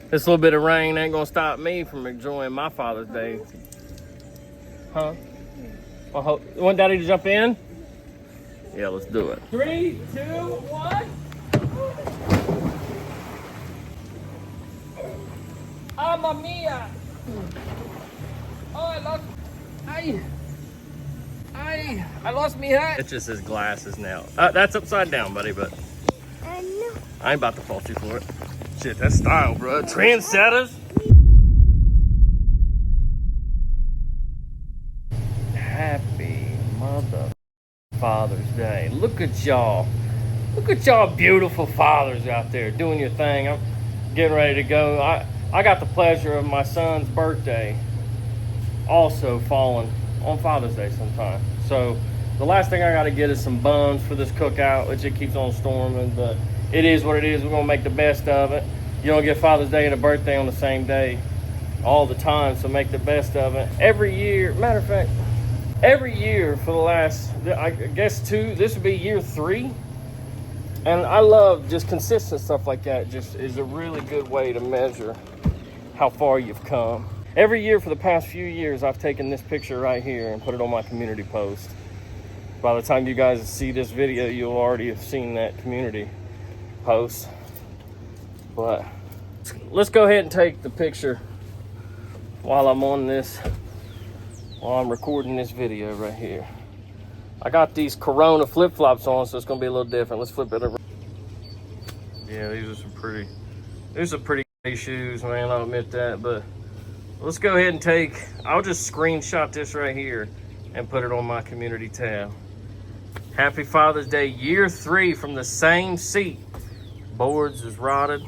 This little bit of rain ain't gonna stop me from enjoying my Father's Day. Huh? Well, you want Daddy to jump in? Yeah, let's do it. 3, 2, 1. Mamma mia! Oh, I lost me hat. It's just his glasses now. That's upside down, buddy, but I ain't about to fault you for it. Shit, that's style, bro. Trendsetters. Happy Father's Day. Look at y'all. Look at y'all beautiful fathers out there doing your thing. I'm getting ready to go. I got the pleasure of my son's birthday also falling on Father's Day sometime. So the last thing I got to get is some buns for this cookout, which it keeps on storming, but it is what it is. We're going to make the best of it. You don't get Father's Day and a birthday on the same day all the time, so make the best of it. Every year, matter of fact, every year for the last, I guess this would be year 3. And I love just consistent stuff like that. Just is a really good way to measure how far you've come. Every year for the past few years, I've taken this picture right here and put it on my community post. By the time you guys see this video, you'll already have seen that community post. But let's go ahead and take the picture while I'm recording this video right here. I got these Corona flip-flops on, so it's gonna be a little different. Let's flip it over. Yeah, these are some pretty shoes, man, I'll admit that, but let's go ahead and I'll just screenshot this right here and put it on my community tab. Happy Father's Day, year 3 from the same seat. Boards is rotted.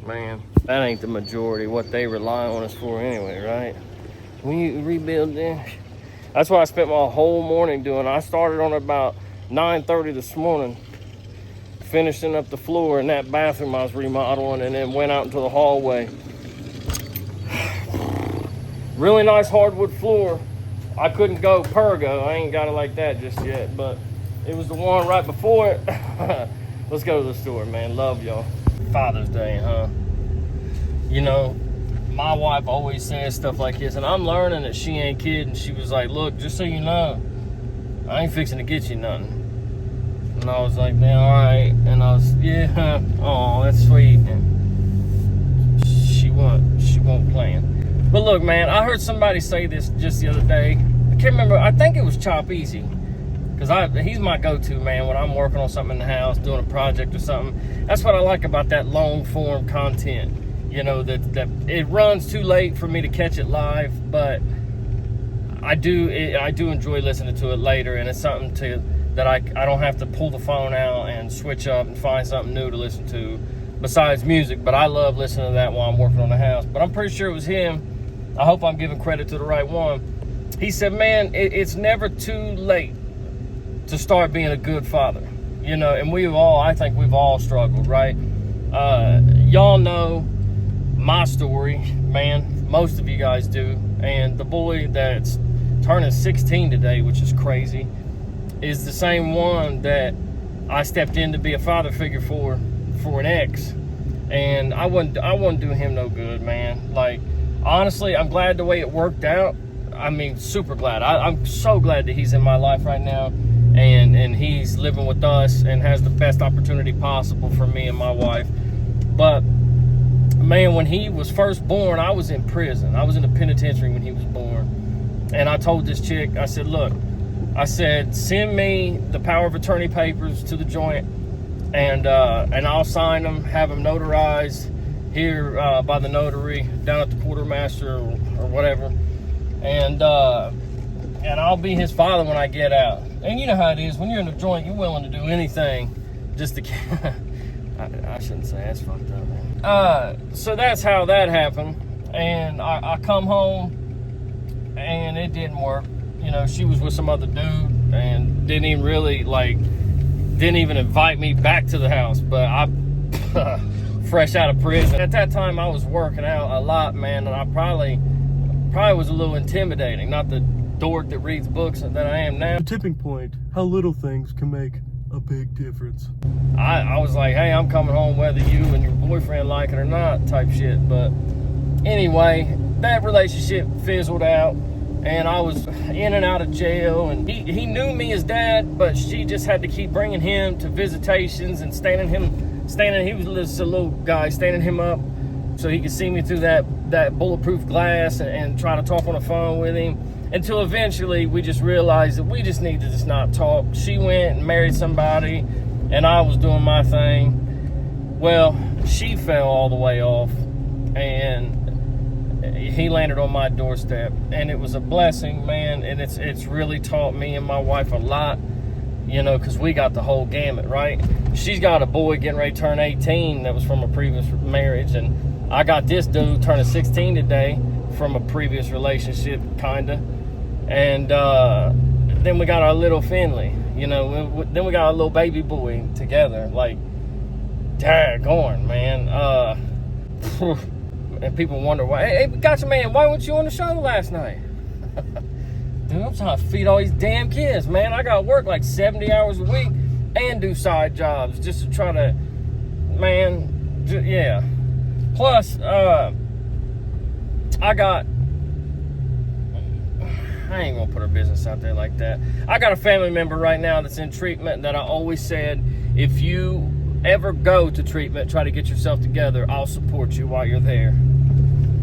Man, that ain't the majority of what they rely on us for anyway, right? When you rebuild this, that's what I spent my whole morning doing. I started on about 9:30 this morning, finishing up the floor in that bathroom I was remodeling, and then went out into the hallway. Really nice hardwood floor. I couldn't go Pergo. I ain't got it like that just yet, but it was the one right before it. Let's go to the store, man. Love y'all. Father's Day, huh? You know, my wife always says stuff like this, and I'm learning that she ain't kidding. She was like, look, just so you know, I ain't fixing to get you nothing. And I was like, man, all right. And I was, yeah, oh, that's sweet. And she won't plan. But look, man, I heard somebody say this just the other day. I can't remember. I think it was Chop Easy. Because he's my go-to, man, when I'm working on something in the house, doing a project or something. That's what I like about that long-form content. You know, that it runs too late for me to catch it live, but I do enjoy listening to it later, and it's something that I don't have to pull the phone out and switch up and find something new to listen to besides music. But I love listening to that while I'm working on the house. But I'm pretty sure it was him. I hope I'm giving credit to the right one. He said, man, it's never too late to start being a good father. You know, and I think we've all struggled, right? Y'all know my story, man. Most of you guys do. And the boy that's turning 16 today, which is crazy, is the same one that I stepped in to be a father figure for an ex. And I wouldn't do him no good, man. Like, honestly, I'm glad the way it worked out. I mean, super glad. I'm so glad that he's in my life right now, and he's living with us and has the best opportunity possible for me and my wife. But man, when he was first born, I was in prison. I was in the penitentiary when he was born. And I told this chick, I said, look, send me the power of attorney papers to the joint, and I'll sign them, have them notarized here by the notary down at the quartermaster or whatever. And I'll be his father when I get out. And you know how it is, when you're in the joint, you're willing to do anything just to I shouldn't say, that's fucked up, man. So that's how that happened. And I come home, and it didn't work. You know, she was with some other dude and didn't even invite me back to the house. But I, fresh out of prison. At that time, I was working out a lot, man, and I probably was a little intimidating. Not the dork that reads books that I am now. The tipping point, how little things can make a big difference. I was like, hey, I'm coming home whether you and your boyfriend like it or not type shit. But anyway, that relationship fizzled out, and I was in and out of jail, and he knew me as dad, but she just had to keep bringing him to visitations and he was just a little guy, standing him up so he could see me through that bulletproof glass and try to talk on the phone with him, until eventually we just realized that we just need to just not talk. She went and married somebody, and I was doing my thing. Well, she fell all the way off, and he landed on my doorstep, and it was a blessing, man. And it's really taught me and my wife a lot, you know, because we got the whole gamut, right? She's got a boy getting ready to turn 18 that was from a previous marriage, and I got this dude turning 16 today from a previous relationship, kinda. And then we got our little Finley, you know. Then we got our little baby boy together. Like, daggone, man. And people wonder why. Hey, gotcha, man. Why weren't you on the show last night? Dude, I'm trying to feed all these damn kids, man. I got to work like 70 hours a week and do side jobs just to try to, man. Yeah. Plus, I ain't gonna put her business out there like that. I got a family member right now that's in treatment that I always said, if you ever go to treatment, try to get yourself together, I'll support you while you're there.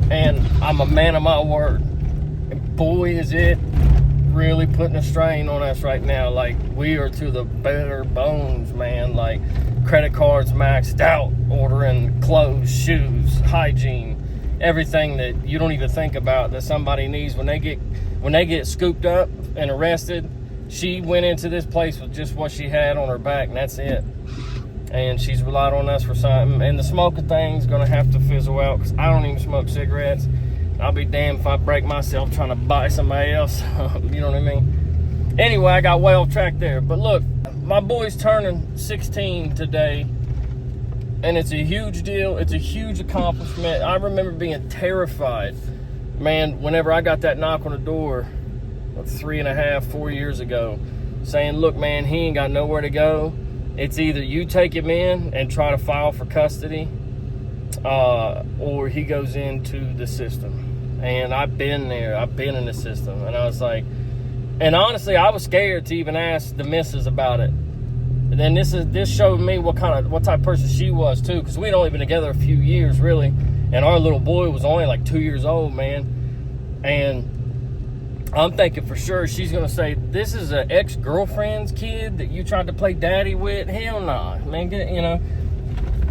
And I'm a man of my word. And boy, is it really putting a strain on us right now. Like, we are to the bare bones, man. Like, credit cards maxed out, ordering clothes, shoes, hygiene, everything that you don't even think about that somebody needs when they get scooped up and arrested. She went into this place with just what she had on her back, and that's it. And she's relied on us for something. And the smoking thing's gonna have to fizzle out, because I don't even smoke cigarettes. I'll be damned if I break myself trying to buy somebody else. You know what I mean? Anyway, I got way off track there. But look, my boy's turning 16 today, and it's a huge deal. It's a huge accomplishment. I remember being terrified, man, whenever I got that knock on the door 4 years ago, saying, look, man, he ain't got nowhere to go. It's either you take him in and try to file for custody, or he goes into the system. And I've been there. I've been in the system. And I was like, and honestly, I was scared to even ask the missus about it. And then this showed me what type of person she was too, because we'd only been together a few years, really. And our little boy was only like 2 years old, man. And I'm thinking for sure she's going to say, this is an ex-girlfriend's kid that you tried to play daddy with? Hell nah, man. You know,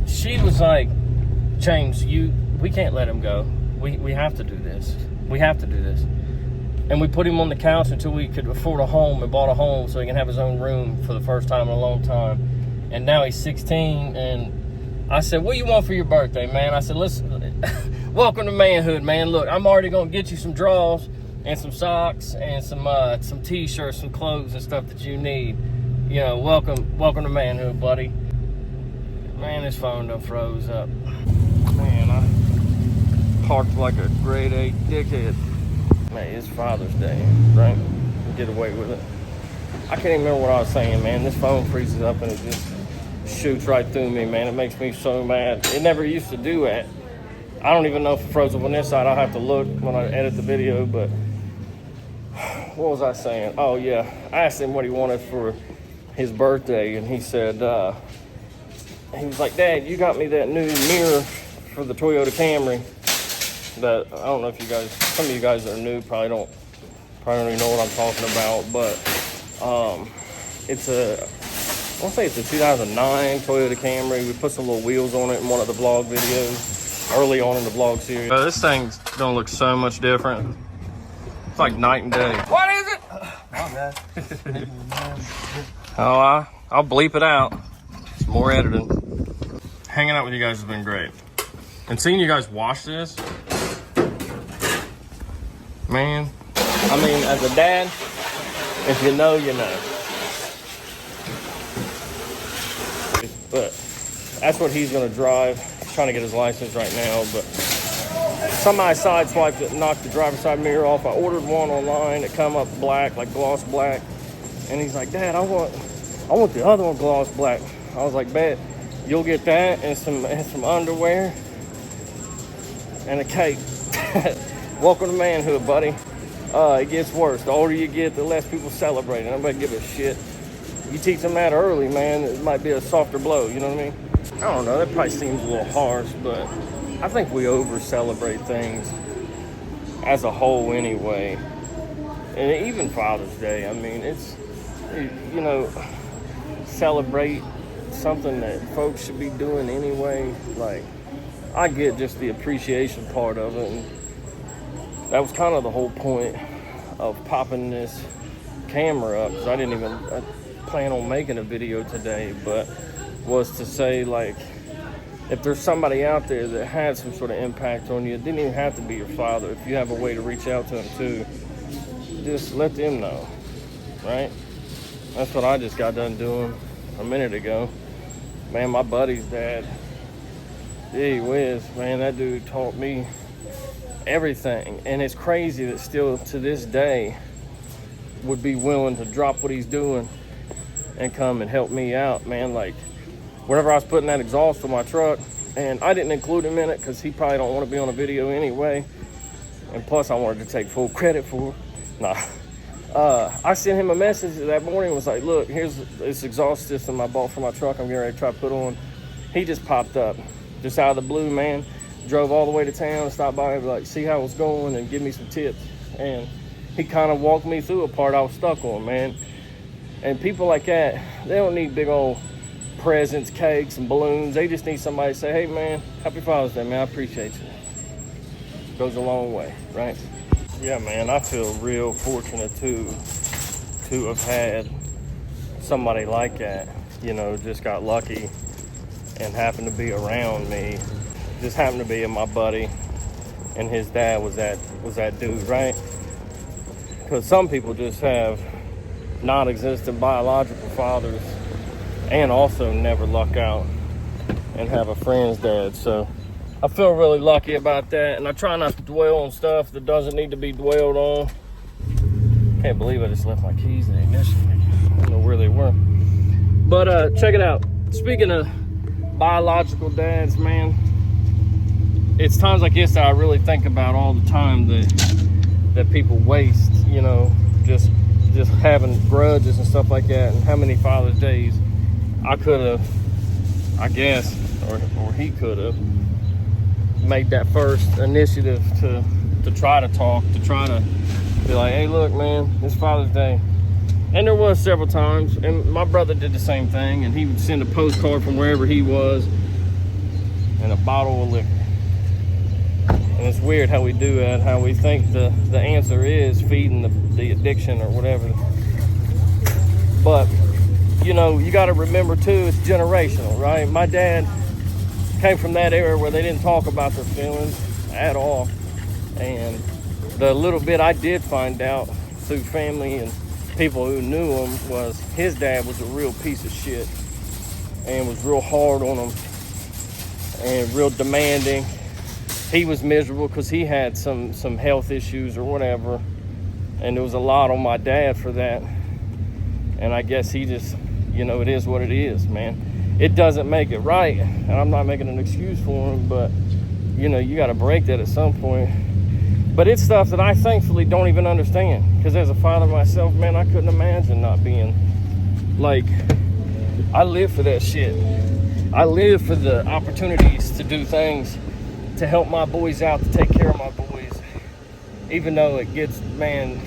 she was like, James, we can't let him go. We have to do this. We have to do this. And we put him on the couch until we could afford a home, and bought a home so he can have his own room for the first time in a long time. And now he's 16, and I said, what do you want for your birthday, man? I said, listen, welcome to manhood, man. Look, I'm already going to get you some drawers and some socks and some t-shirts, some clothes and stuff that you need. You know, welcome to manhood, buddy. Man, this phone done froze up. Man, I parked like a grade 8 dickhead. Man, it's Father's Day, right? Get away with it. I can't even remember what I was saying, man. This phone freezes up and it just shoots right through me, man. It makes me so mad. It never used to do that. I don't even know if it froze up on this side. I'll have to look when I edit the video, but what was I saying? Oh, yeah. I asked him what he wanted for his birthday, and he said, he was like, Dad, you got me that new mirror for the Toyota Camry. That I don't know if you guys, some of you guys that are new probably don't even know what I'm talking about, but it's I want to say it's a 2009 Toyota Camry. We put some little wheels on it in one of the vlog videos early on in the vlog series. This thing's gonna look so much different. It's like night and day. What is it? Oh, I'll bleep it out. It's more editing. Hanging out with you guys has been great. And seeing you guys wash this, man, I mean, as a dad, if you know, you know. But that's what he's gonna drive. He's trying to get his license right now, but somebody sideswiped it and knocked the driver's side mirror off. I ordered one online. It come up black, like gloss black. And he's like, Dad, I want I want the other one gloss black. I was like, bet you'll get that and some underwear and a cake. Welcome to manhood, buddy. It gets worse. The older you get, the less people celebrate. Nobody give a shit. You teach them that early, man, it might be a softer blow, you know what I mean? I don't know, that probably seems a little harsh, but I think we over-celebrate things as a whole anyway. And even Father's Day, I mean, it's, you know, celebrate something that folks should be doing anyway. Like, I get just the appreciation part of it, and that was kind of the whole point of popping this camera up, because I didn't even plan on making a video today, but was to say, like, if there's somebody out there that had some sort of impact on you, it didn't even have to be your father. If you have a way to reach out to them too, just let them know, right? That's what I just got done doing a minute ago. Man, my buddy's dad, gee whiz, man, that dude taught me everything. And it's crazy that still to this day would be willing to drop what he's doing and come and help me out, man. Like, whenever I was putting that exhaust on my truck, and I didn't include him in it because he probably don't want to be on a video anyway, and plus I wanted to take full credit for it. I sent him a message that morning, was like, look, here's this exhaust system I bought for my truck I'm getting ready to try to put on. He just popped up, just out of the blue, man. Drove all the way to town, stopped by and like, see how it's going and give me some tips. And he kind of walked me through a part I was stuck on, man. And people like that, they don't need big old presents, cakes, and balloons. They just need somebody to say, hey, man, happy Father's Day, man. I appreciate you. Goes a long way, right? Yeah, man, I feel real fortunate, too, to have had somebody like that. You know, just got lucky and happened to be around me. Just happened to be my buddy, and his dad was that dude, right? Because some people just have non-existent biological fathers and also never luck out and have a friend's dad. So I feel really lucky about that, and I try not to dwell on stuff that doesn't need to be dwelled on. Can't believe I just left my keys in the ignition. I don't know where they were. But check it out. Speaking of biological dads, man, it's times like this that I really think about all the time that people waste, you know, just having grudges and stuff like that, and how many Father's Days I could have, I guess, or he could have made that first initiative to try to talk, to try to be like, hey, look, man, it's Father's Day. And there was several times, and my brother did the same thing, and he would send a postcard from wherever he was and a bottle of liquor. And it's weird how we do that, how we think the answer is feeding the addiction or whatever. But, you know, you got to remember, too, it's generational, right? My dad came from that era where they didn't talk about their feelings at all. And the little bit I did find out through family and people who knew him was his dad was a real piece of shit and was real hard on him and real demanding. He was miserable because he had some health issues or whatever, and there was a lot on my dad for that. And I guess he just, you know, it is what it is, man. It doesn't make it right, and I'm not making an excuse for him, but, you know, you got to break that at some point. But it's stuff that I thankfully don't even understand, because as a father myself, man, I couldn't imagine not being, like, I live for that shit. I live for the opportunities to do things to help my boys out, to take care of my boys, even though it gets, man,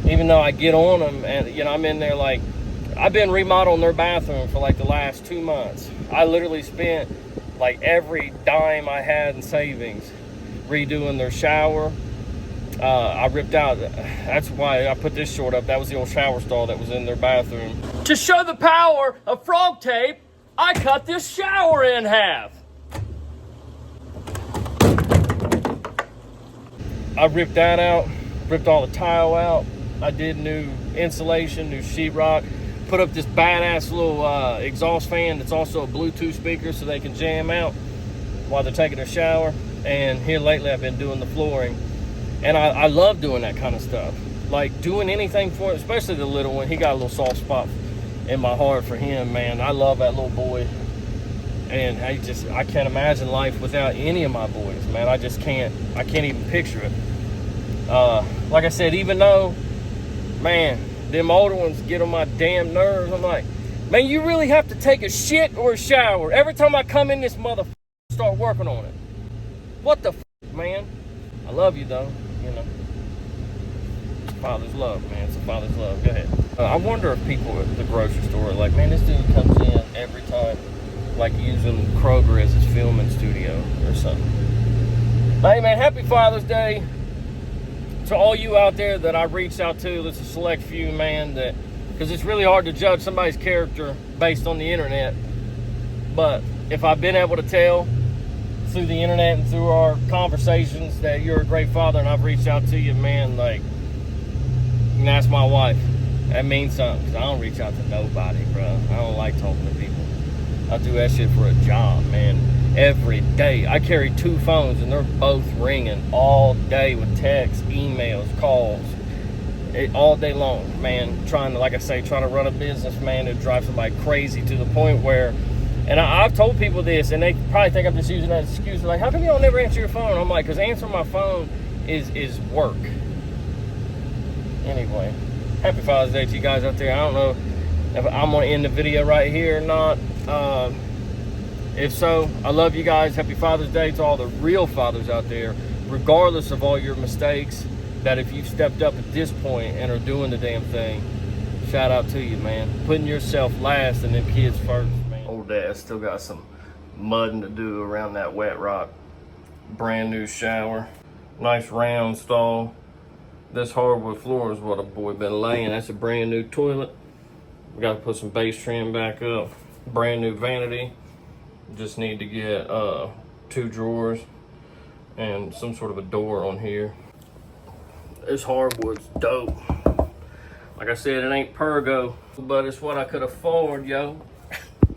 even though I get on them, and, you know, I'm in there, like, I've been remodeling their bathroom for like the last 2 months. I literally spent like every dime I had in savings redoing their shower. I ripped out, that's why I put this short up. That was the old shower stall that was in their bathroom. To show the power of frog tape, I cut this shower in half. I ripped that out, ripped all the tile out. I did new insulation, new sheetrock, put up this badass little exhaust fan that's also a Bluetooth speaker so they can jam out while they're taking a shower. And here lately I've been doing the flooring. And I love doing that kind of stuff. Like doing anything for it, especially the little one. He got a little soft spot in my heart for him, man. I love that little boy. And I can't imagine life without any of my boys, man. I can't even picture it. Like I said, even though, man, them older ones get on my damn nerves, I'm like, man, you really have to take a shit or a shower every time I come in this motherfucker start working on it. What the man? I love you though, you know. It's father's love, man. It's a father's love. Go ahead. I wonder if people at the grocery store are like, man, this dude comes in every time, like using Kroger as his filming studio or something. But hey, man, happy Father's Day to all you out there that I reached out to. That's a select few, man, that, because it's really hard to judge somebody's character based on the internet. But if I've been able to tell through the internet and through our conversations that you're a great father and I've reached out to you, man, like, you can ask my wife. That means something, because I don't reach out to nobody, bro. I don't like talking to people. I do that shit for a job, man. Every day. I carry 2 phones, and they're both ringing all day with texts, emails, calls. All day long, man. Trying to, like I say, trying to run a business, man, to drive somebody crazy to the point where, and I've told people this, and they probably think I'm just using that excuse. Like, how come you don't never answer your phone? I'm like, because answering my phone is work. Anyway, happy Father's Day to you guys out there. I don't know if I'm going to end the video right here or not. If so, I love you guys. Happy Father's Day to all the real fathers out there, regardless of all your mistakes, that if you've stepped up at this point and are doing the damn thing, shout out to you, man. Putting yourself last and them kids first, man. Old dad still got some mudding to do around that wet rock. Brand new shower, nice round stall. This hardwood floor is what a boy been laying. That's a brand new toilet. We got to put some base trim back up. Brand new vanity. Just need to get 2 drawers and some sort of a door on here. This hardwood's dope. Like I said, it ain't Pergo, but it's what I could afford, yo.